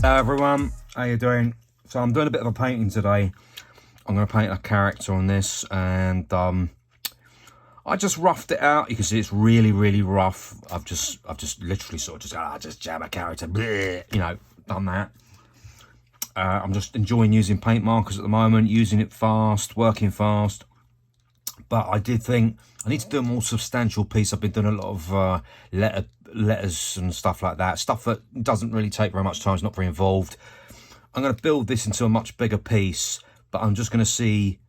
Hello everyone, how you doing? So I'm doing a bit of a painting today. I'm going to paint a character on this, and I just roughed it out. You can see it's really rough. I've just literally sort of just jam a character, bleh, you know, done that. I'm just enjoying using paint markers at the moment, using it fast, working fast. But I did think I need to do a more substantial piece. I've been doing a lot of letters and stuff like that. Stuff that doesn't really take very much time, it's not very involved. I'm going to build this into a much bigger piece, but I'm just going to see...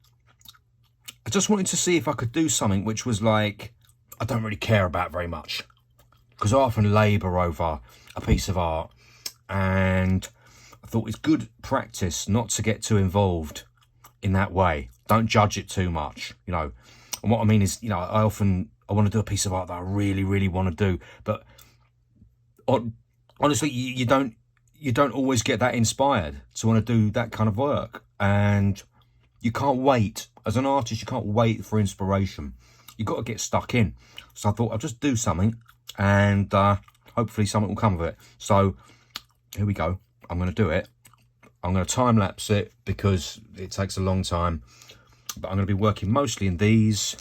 I just wanted to see if I could do something which was like, I don't really care about very much. Because I often labour over a piece of art, and I thought it's good practice not to get too involved in that way. Don't judge it too much, you know. And what I mean is, you know, I want to do a piece of art that I really want to do, but honestly, you don't always get that inspired to want to do that kind of work, and you can't wait. As an artist, you can't wait for inspiration. You've got to get stuck in. So I thought I'll just do something, and hopefully something will come of it. So here we go. I'm going to do it. I'm going to time lapse it because it takes a long time. But I'm going to be working mostly in these,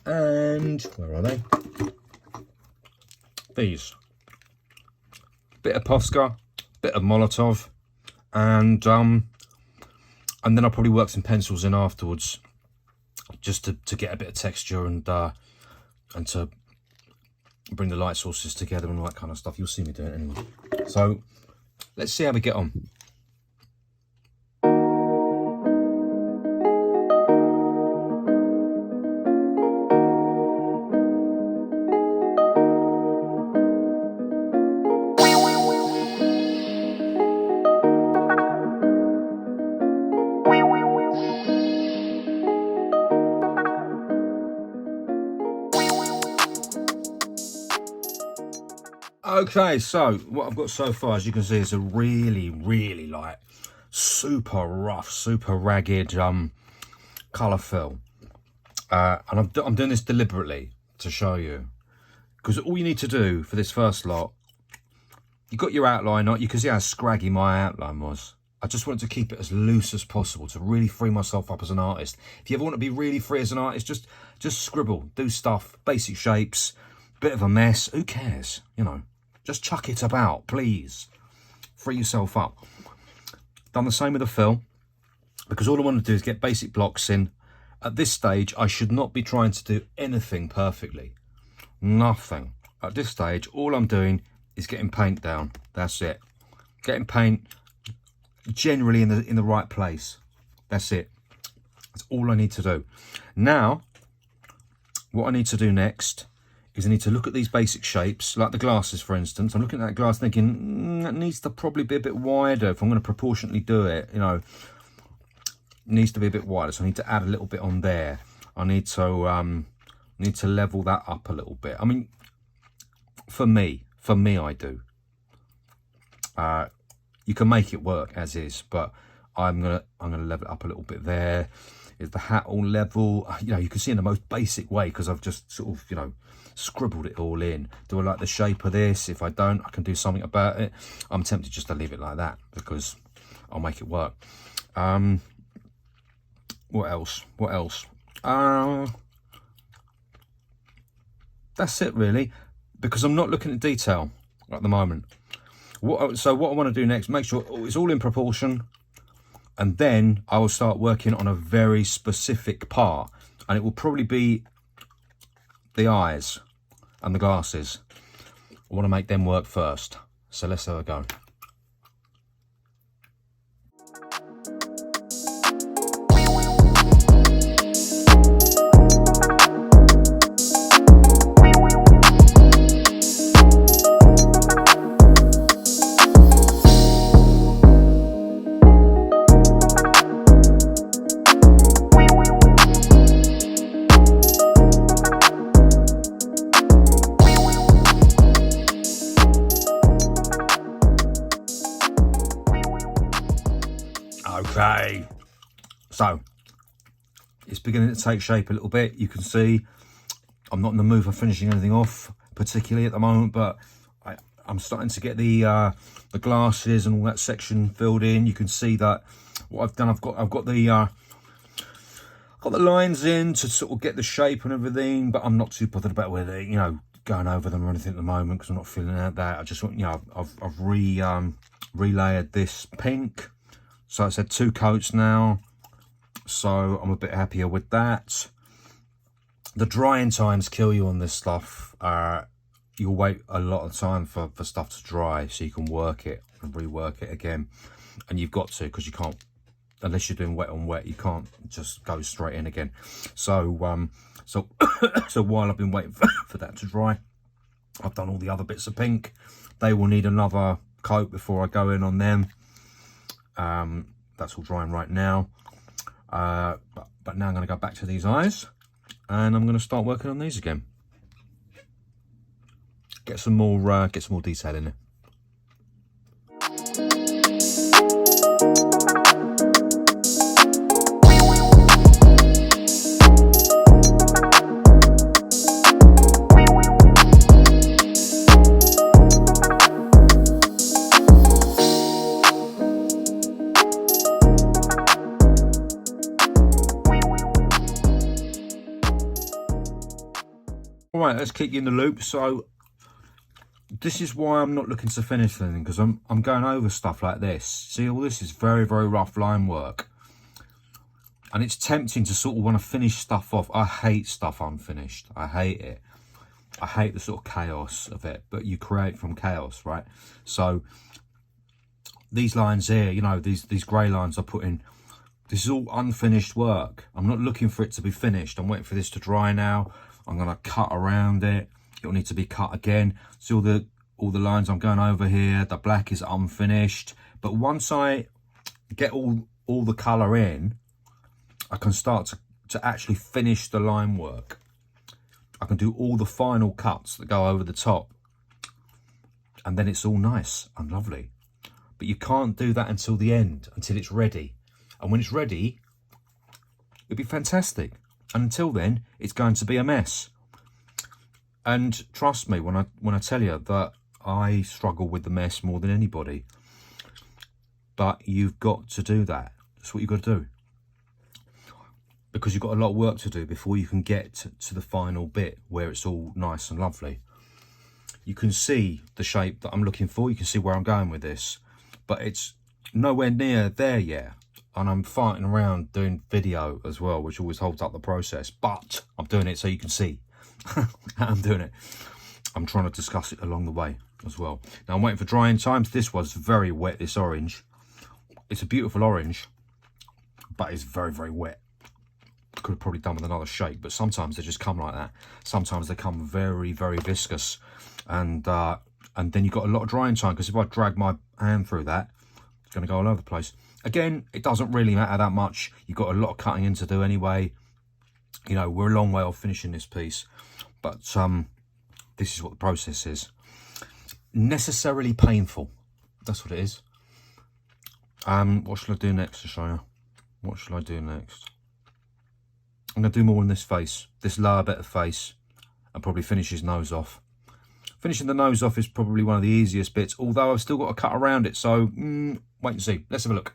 and where are they? These. Bit of Posca, bit of Molotov, and then I'll probably work some pencils in afterwards, just to get a bit of texture and to bring the light sources together and all that kind of stuff. You'll see me do it anyway. So let's see how we get on. Okay, so what I've got so far, as you can see, is a really like super rough, super ragged colour fill, and I'm doing this deliberately to show you, because all you need to do for this first lot, you've got your outline. You can see how scraggy my outline was. I just wanted to keep it as loose as possible to really free myself up as an artist. If you ever want to be really free as an artist, just scribble, do stuff, basic shapes, bit of a mess, who cares, you know. Just chuck it about, please. Free yourself up. Done the same with the fill, because all I want to do is get basic blocks in. At this stage, I should not be trying to do anything perfectly. Nothing. At this stage, all I'm doing is getting paint down. That's it. Getting paint generally in the right place. That's it. That's all I need to do. Now, what I need to do next is I need to look at these basic shapes, like the glasses, for instance. I'm looking at that glass thinking, that needs to probably be a bit wider if I'm going to proportionately do it, you know. It needs to be a bit wider, so I need to add a little bit on there. I need to level that up a little bit. I mean, for me, I do. You can make it work as is, but I'm gonna level it up a little bit there. Is the hat all level? You know, you can see in the most basic way, because I've just sort of, you know, scribbled it all in. Do I like the shape of this? If I don't, I can do something about it. I'm tempted just to leave it like that, because I'll make it work. What else? That's it really, because I'm not looking at detail at the moment. So what I want to do next, make sure it's all in proportion, and then I will start working on a very specific part, and it will probably be the eyes and the glasses. I want to make them work first. So let's have a go. Okay, so it's beginning to take shape a little bit. You can see I'm not in the mood for finishing anything off particularly at the moment, but I'm starting to get the glasses and all that section filled in. You can see that what I've done, I've got the lines in to sort of get the shape and everything, but I'm not too bothered about whether, you know, going over them or anything at the moment, because I'm not feeling out that. I just want, you know, I've relayered this pink, so it's had 2 coats now, so I'm a bit happier with that. The drying times kill you on this stuff. You'll wait a lot of time for stuff to dry so you can work it and rework it again, and you've got to, because you can't, unless you're doing wet on wet, you can't just go straight in again. So so while I've been waiting for that to dry, I've done all the other bits of pink. They will need another coat before I go in on them. That's all drying right now. But now I'm going to go back to these eyes, and I'm going to start working on these again. Get some more detail in it. All right, let's keep you in the loop. So this is why I'm not looking to finish anything, because I'm going over stuff like this. See, all this is very, very rough line work, and it's tempting to sort of want to finish stuff off. I hate stuff unfinished. I hate it. I hate the sort of chaos of it, but you create from chaos, right? So these lines here, you know, these grey lines I put in, this is all unfinished work. I'm not looking for it to be finished. I'm waiting for this to dry now. I'm going to cut around it. It'll need to be cut again. See all the lines I'm going over here. The black is unfinished. But once I get all the colour in, I can start to actually finish the line work. I can do all the final cuts that go over the top. And then it's all nice and lovely. But you can't do that until the end, until it's ready. And when it's ready, it'll be fantastic. And until then, it's going to be a mess. And trust me when I tell you that I struggle with the mess more than anybody. But you've got to do that. That's what you've got to do. Because you've got a lot of work to do before you can get to the final bit where it's all nice and lovely. You can see the shape that I'm looking for. You can see where I'm going with this. But it's nowhere near there yet. And I'm fighting around doing video as well, which always holds up the process. But I'm doing it so you can see I'm doing it. I'm trying to discuss it along the way as well. Now I'm waiting for drying times. This was very wet, this orange. It's a beautiful orange, but it's very, very wet. Could have probably done with another shake, but sometimes they just come like that. Sometimes they come very, very viscous. And then you've got a lot of drying time, because if I drag my hand through that, it's going to go all over the place. Again, it doesn't really matter that much. You've got a lot of cutting in to do anyway. You know, we're a long way off finishing this piece. But this is what the process is. Necessarily painful. That's what it is. What shall I do next to show you? What shall I do next? I'm going to do more on this face. This lower bit of face. And probably finish his nose off. Finishing the nose off is probably one of the easiest bits. Although I've still got to cut around it. So, wait and see. Let's have a look.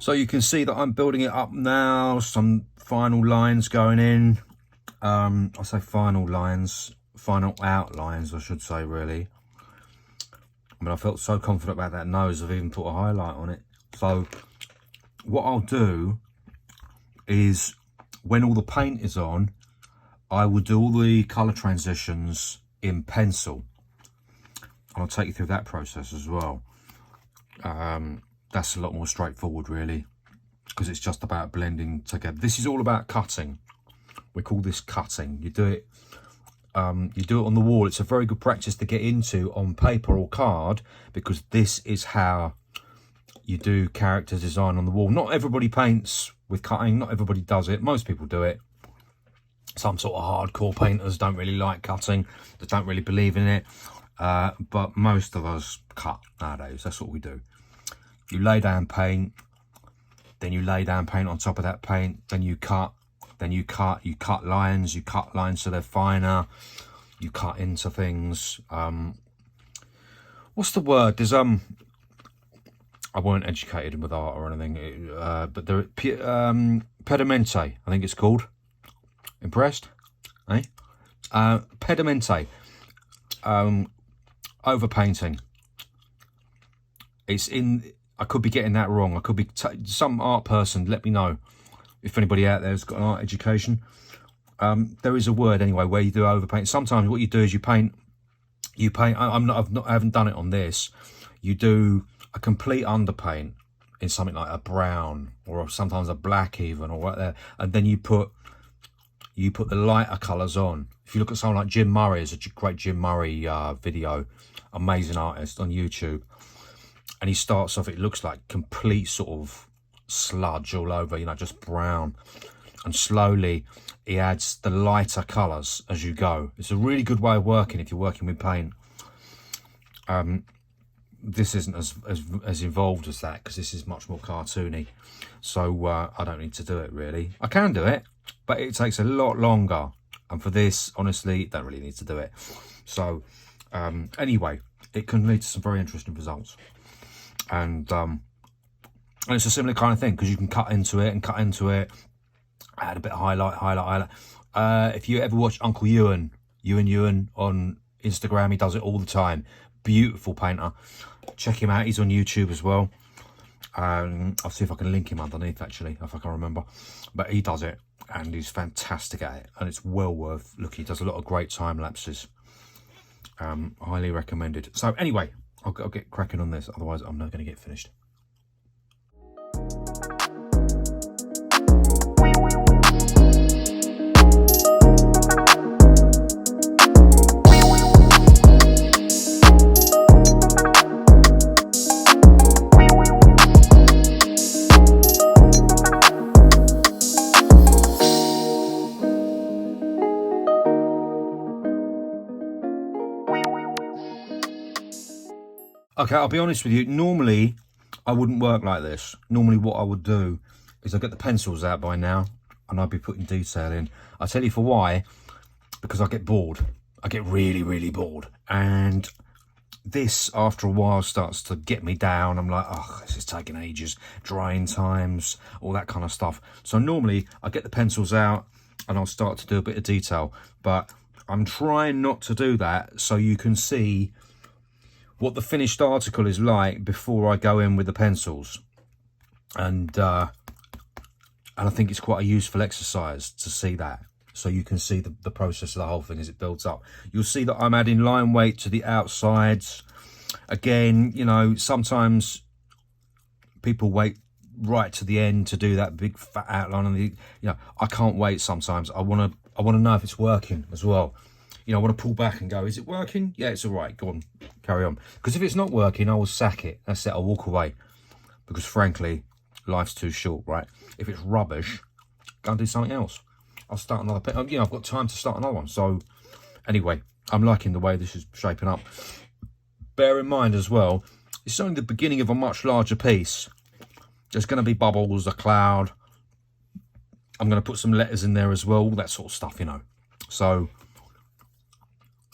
So you can see that I'm building it up now, some final lines going in. I say final lines, final outlines, I should say, really. I mean, I felt so confident about that nose, I've even put a highlight on it. So what I'll do is, when all the paint is on, I will do all the colour transitions in pencil. And I'll take you through that process as well. That's a lot more straightforward, really, because it's just about blending together. This is all about cutting. We call this cutting. You do it you do it on the wall. It's a very good practice to get into on paper or card, because this is how you do character design on the wall. Not everybody paints with cutting, not everybody does it. Most people do it. Some sort of hardcore painters don't really like cutting, they don't really believe in it, but most of us cut nowadays. That's what we do. You lay down paint, then you lay down paint on top of that paint, then you cut, you cut lines so they're finer, you cut into things. What's the word? There's I weren't educated with art or anything, but there pedimento, I think it's called. Impressed? Eh? Pedimento. Overpainting. It's in, I could be getting that wrong. I could be, some art person, let me know if anybody out there has got an art education. There is a word anyway where you do overpaint. Sometimes what you do is you paint, I haven't done it on this. You do a complete underpaint in something like a brown or sometimes a black even, or whatever, and then you put the lighter colours on. If you look at someone like Jim Murray, there's a great Jim Murray video, amazing artist on YouTube, and he starts off, it looks like complete sort of sludge all over, you know, just brown, and slowly he adds the lighter colours as you go. It's a really good way of working if you're working with paint. This isn't as involved as that, because this is much more cartoony, so I don't need to do it really. I can do it, but it takes a lot longer, and for this, honestly, don't really need to do it. So anyway, it can lead to some very interesting results, and it's a similar kind of thing, because you can cut into it, add a bit of highlight. If you ever watch Uncle Ewan on Instagram, he does it all the time. Beautiful painter, check him out, he's on YouTube as well. I'll see if I can link him underneath, actually, if I can remember, but he does it and he's fantastic at it, and it's well worth looking. He does a lot of great time lapses. Highly recommended. So anyway, I'll get cracking on this, otherwise I'm not going to get finished. Okay, I'll be honest with you, normally I wouldn't work like this. Normally what I would do is I'd get the pencils out by now and I'd be putting detail in. I'll tell you for why, because I get bored. I get really, really bored. And this, after a while, starts to get me down. I'm like, oh, this is taking ages, drying times, all that kind of stuff. So normally I get the pencils out and I'll start to do a bit of detail. But I'm trying not to do that so you can see what the finished article is like before I go in with the pencils, and I think it's quite a useful exercise to see that, so you can see the process of the whole thing as it builds up. You'll see that I'm adding line weight to the outsides. Again, you know, sometimes people wait right to the end to do that big fat outline, and you know, I can't wait. Sometimes I want to know if it's working as well. You know, I want to pull back and go, is it working? Yeah, it's all right. Go on, carry on. Because if it's not working, I will sack it. That's it. I'll walk away. Because frankly, life's too short, right? If it's rubbish, go and do something else. I'll start another. You know, I've got time to start another one. So anyway, I'm liking the way this is shaping up. Bear in mind as well, it's only the beginning of a much larger piece. There's going to be bubbles, a cloud. I'm going to put some letters in there as well, all that sort of stuff, you know. So,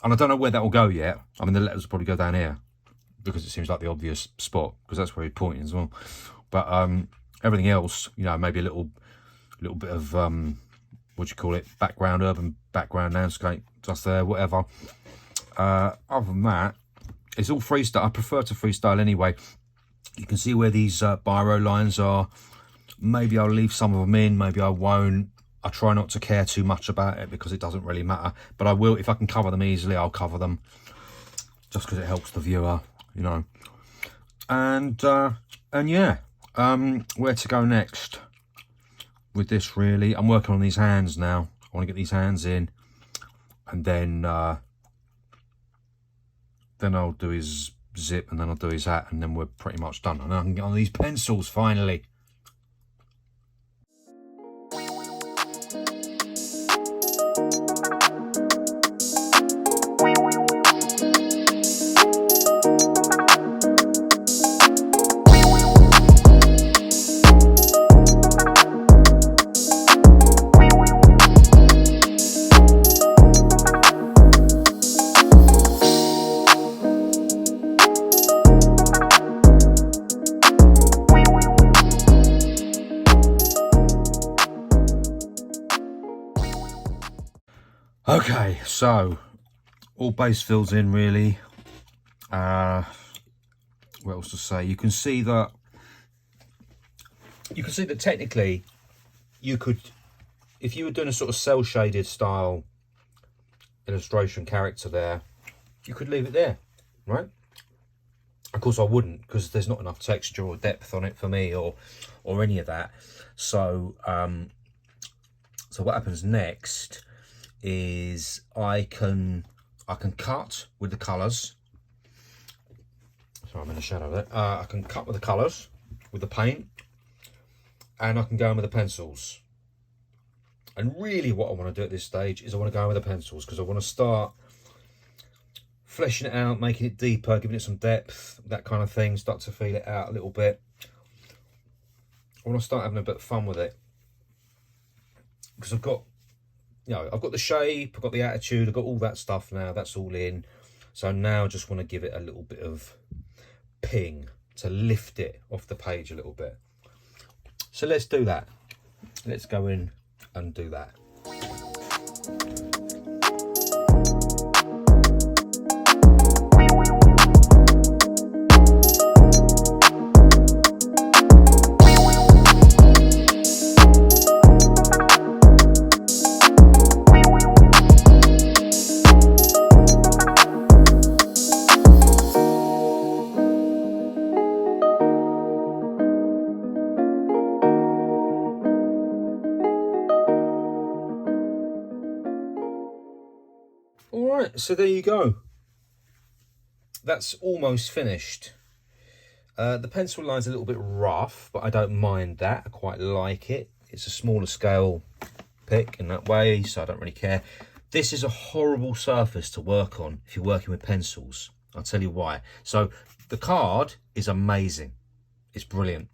and I don't know where that will go yet. I mean, the letters will probably go down here because it seems like the obvious spot, because that's where he's pointing as well. But everything else, you know, maybe a little bit of what do you call it? Background, urban background, landscape, just there, whatever. Other than that, it's all freestyle. I prefer to freestyle anyway. You can see where these biro lines are. Maybe I'll leave some of them in, maybe I won't. I try not to care too much about it because it doesn't really matter. But I will, if I can cover them easily, I'll cover them. Just because it helps the viewer, you know. And yeah, where to go next with this really? I'm working on these hands now. I want to get these hands in. and then I'll do his zip, and then I'll do his hat, and then we're pretty much done. And I can get on these pencils finally. Okay, so all base fills in really. What else to say? You can see that technically you could, if you were doing a sort of cell shaded style illustration character there, you could leave it there, right? Of course I wouldn't, because there's not enough texture or depth on it for me, or any of that. So so what happens next is I can cut with the colours. Sorry, I'm in the shadow there. I can cut with the colours, with the paint, and I can go in with the pencils. And really what I want to do at this stage is I want to go in with the pencils, because I want to start fleshing it out, making it deeper, giving it some depth, that kind of thing, start to feel it out a little bit. I want to start having a bit of fun with it, because I've got, you know, I've got the shape, I've got the attitude, I've got all that stuff now, that's all in. So now I just want to give it a little bit of ping to lift it off the page a little bit. So let's do that. Let's go in and do that. Alright, so there you go. That's almost finished. The pencil line's a little bit rough, but I don't mind that. I quite like it. It's a smaller scale pick in that way, so I don't really care. This is a horrible surface to work on if you're working with pencils. I'll tell you why. So the card is amazing. It's brilliant.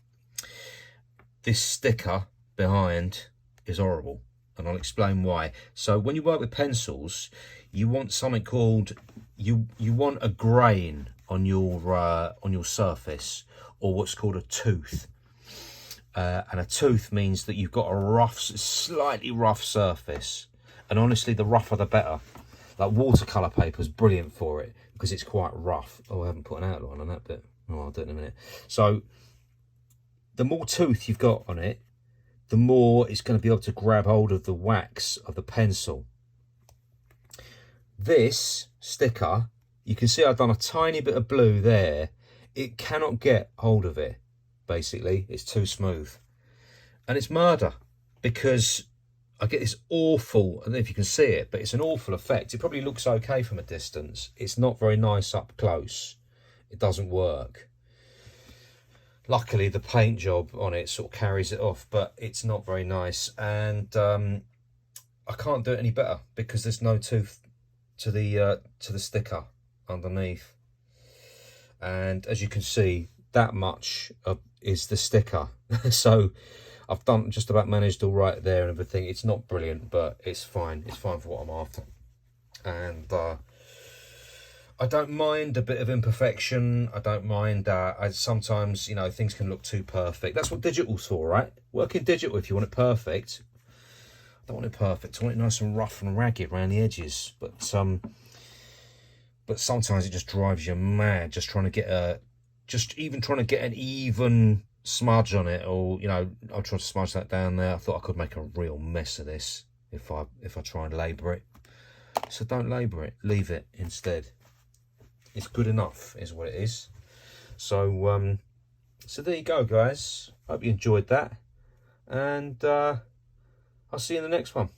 This sticker behind is horrible, and I'll explain why. So when you work with pencils, you want something called, you want a grain on your surface, or what's called a tooth. And a tooth means that you've got a rough, slightly rough surface. And honestly, the rougher the better. Like watercolour paper is brilliant for it, because it's quite rough. Oh, I haven't put an outline on that bit. Oh, I'll do it in a minute. So the more tooth you've got on it, the more it's going to be able to grab hold of the wax of the pencil. This sticker, you can see I've done a tiny bit of blue there. It cannot get hold of it, basically. It's too smooth. And it's murder, because I get this awful, I don't know if you can see it, but it's an awful effect. It probably looks okay from a distance. It's not very nice up close. It doesn't work. Luckily, the paint job on it sort of carries it off, but it's not very nice. And I can't do it any better, because there's no tooth to the sticker underneath. And as you can see, that much is the sticker. So I've done just about managed all right there and everything. It's not brilliant, but it's fine. It's fine for what I'm after. And I don't mind a bit of imperfection. I don't mind that. Sometimes, you know, things can look too perfect. That's what digital's for, right? Work in digital if you want it perfect. I don't want it perfect. I want it nice and rough and ragged around the edges. But sometimes it just drives you mad, just trying to get even trying to get an even smudge on it, or, you know, I'll try to smudge that down there. I thought I could make a real mess of this if I try and labour it. So don't labour it, leave it instead. It's good enough is what it is. So so there you go, guys. Hope you enjoyed that, and I'll see you in the next one.